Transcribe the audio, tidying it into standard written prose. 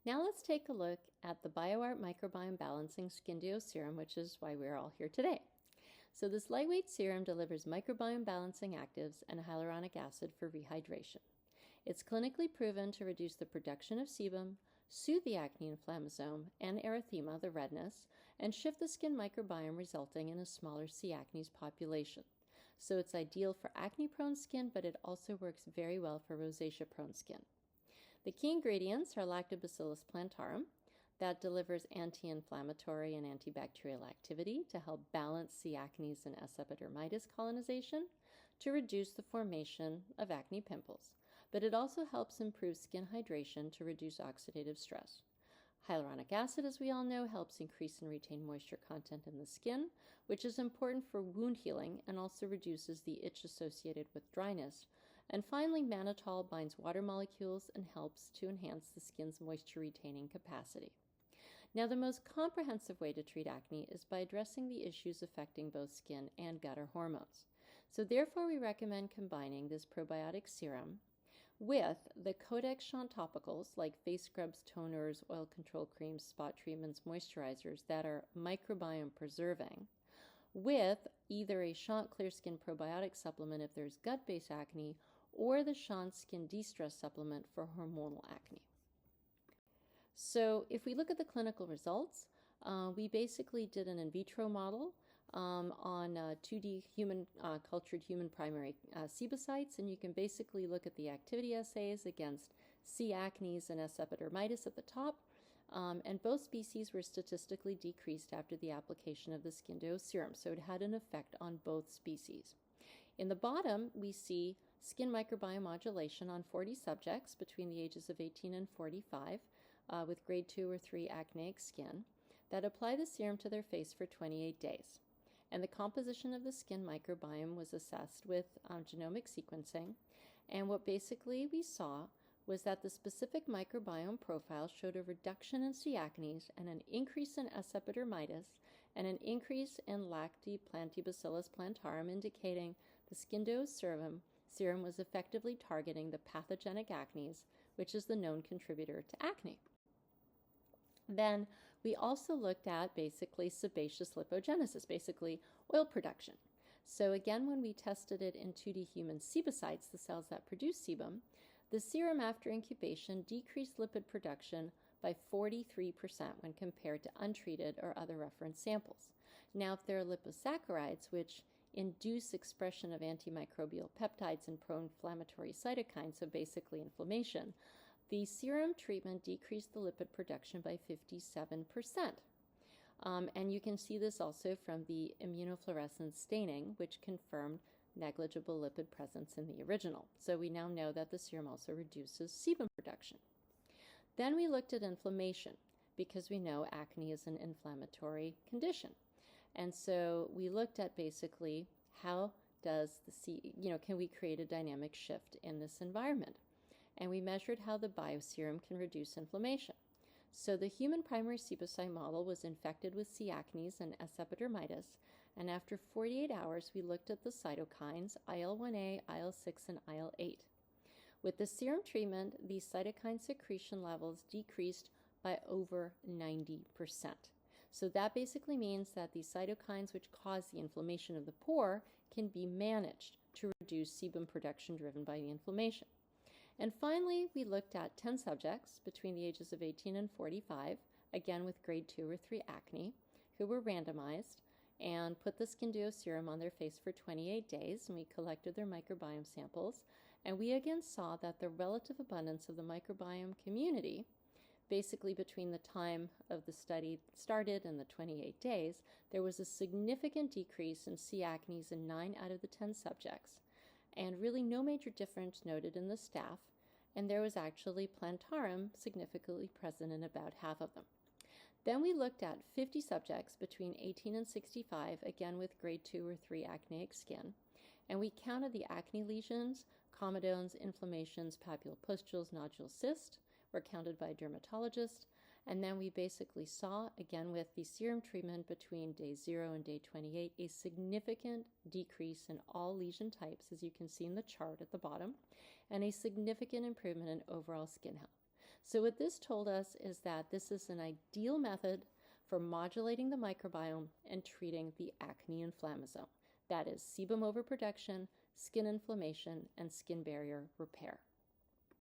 Now let's take a look at the BioArte Microbiome Balancing Skin Duo Serum, which is why we're all here today. So this lightweight serum delivers microbiome balancing actives and hyaluronic acid for rehydration. It's clinically proven to reduce the production of sebum, soothe the acne inflammasome and erythema, the redness, and shift the skin microbiome, resulting in a smaller C. acnes population. So it's ideal for acne-prone skin, but it also works very well for rosacea-prone skin. The key ingredients are Lactobacillus plantarum, that delivers anti-inflammatory and antibacterial activity to help balance C. acnes and S. epidermidis colonization to reduce the formation of acne pimples, but it also helps improve skin hydration to reduce oxidative stress. Hyaluronic acid, as we all know, helps increase and retain moisture content in the skin, which is important for wound healing and also reduces the itch associated with dryness. And finally, mannitol binds water molecules and helps to enhance the skin's moisture retaining capacity. Now, the most comprehensive way to treat acne is by addressing the issues affecting both skin and gut or hormones. So therefore, we recommend combining this probiotic serum with the Codex shunt topicals like face scrubs, toners, oil control creams, spot treatments, moisturizers that are microbiome preserving, with either a shunt clear skin probiotic supplement if there's gut-based acne, or the shunt skin de-stress supplement for hormonal acne. So if we look at the clinical results, we basically did an in vitro model on 2D human cultured human primary sebocytes, and you can basically look at the activity assays against C. acnes and S. epidermidis at the top, and both species were statistically decreased after the application of the Skin Duo serum, so it had an effect on both species. In the bottom, we see skin microbiome modulation on 40 subjects between the ages of 18 and 45 with grade 2 or 3 acneic skin that apply the serum to their face for 28 days. And the composition of the skin microbiome was assessed with genomic sequencing. And what basically we saw was that the specific microbiome profile showed a reduction in C. acnes and an increase in S. epidermidis and an increase in Lactobacillus plantarum, indicating the Skin Duo serum was effectively targeting the pathogenic acnes, which is the known contributor to acne. Then we also looked at basically sebaceous lipogenesis, basically oil production. So again, when we tested it in 2D human sebocytes, the cells that produce sebum, the serum after incubation decreased lipid production by 43% when compared to untreated or other reference samples. Now, if there are liposaccharides, which induce expression of antimicrobial peptides and pro-inflammatory cytokines, so basically inflammation, the serum treatment decreased the lipid production by 57%. And you can see this also from the immunofluorescence staining, which confirmed negligible lipid presence in the original. So we now know that the serum also reduces sebum production. Then we looked at inflammation, because we know acne is an inflammatory condition. And so we looked at basically how does can we create a dynamic shift in this environment? And we measured how the bioserum can reduce inflammation. So the human primary sebocyte model was infected with C. acnes and S. epidermidis, and after 48 hours, we looked at the cytokines IL-1A, IL-6, and IL-8. With the serum treatment, these cytokine secretion levels decreased by over 90%. So that basically means that the cytokines which cause the inflammation of the pore can be managed to reduce sebum production driven by the inflammation. And finally, we looked at 10 subjects between the ages of 18 and 45, again with grade 2 or 3 acne, who were randomized and put the Skin Duo serum on their face for 28 days, and we collected their microbiome samples. And we again saw that the relative abundance of the microbiome community, basically between the time of the study started and the 28 days, there was a significant decrease in C. acnes in 9 out of the 10 subjects, and really no major difference noted in the staph, and there was actually plantarum significantly present in about half of them. Then we looked at 50 subjects between 18 and 65, again with grade 2 or 3 acneic skin, and we counted the acne lesions, comedones, inflammations, papulopustules, nodules, cysts, were counted by a dermatologist, and then we basically saw, again with the serum treatment between day 0 and day 28, a significant decrease in all lesion types, as you can see in the chart at the bottom, and a significant improvement in overall skin health. So what this told us is that this is an ideal method for modulating the microbiome and treating the acne inflammasome. That is sebum overproduction, skin inflammation, and skin barrier repair.